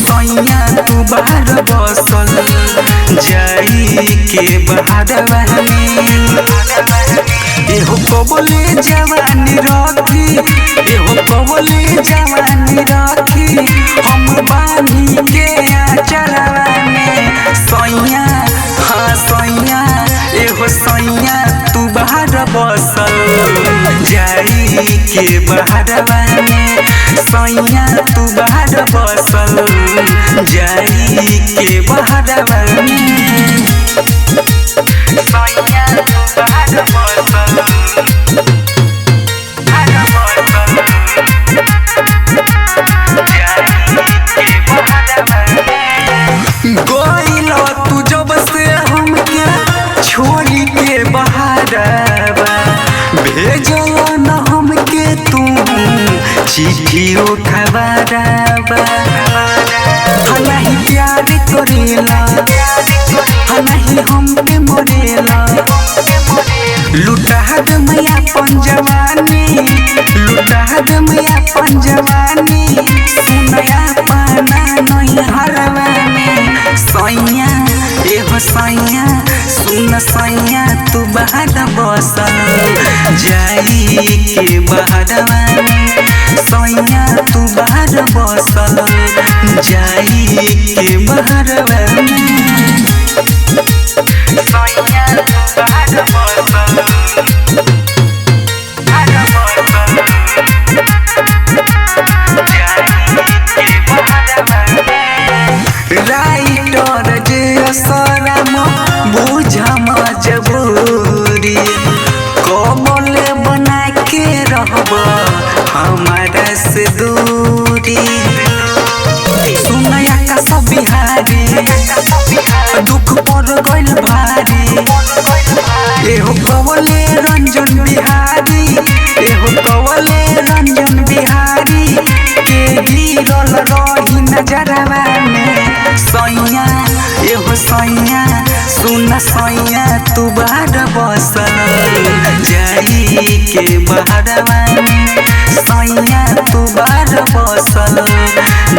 सैया तू बाहर बसल जाई के बहारवा में एहो कबले जवानी रखी एहो कबले जवानी रखी हम बानी के आचरवा में सैया हाँ सैया एहो सैया तू बाहर बसल जाई के बहारवा में सैया तू बाहर बसल जाई के बहारवा में सैया तू बाहर बसल गोइल तू जब से हमके छोड़ी के बहारवा भेजल न हमके तू चिट्ठी उठवारवा नहीं प्यार करेला नहीं हमके मरेला लुटा दे मैया पंजवानी लुटा दे मैया पंजवानी सुनया पाना नहीं हरवा में सैया एहो सैया सुन सैया तू बाहर बसल जाई के बहारवा में सैया तू बाहर बसल जाई के बहारवा में सैया तू बाहर बसल राइटर जे असरम बुझ मजबूरी कबले बना के रहब हमारा से दूरी सुनया का सब बिहारी दुख पर गइल भारी एहो कबले रंजन बिहारी एहो कबले रंजन बिहारी के गिरल रही नजरवा में सैया एहो सैया सुन सैया तू बाहर बसल जाई के बहारवा में सैया तू बाहर बसल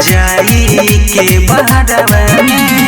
जाई के बहारवा में।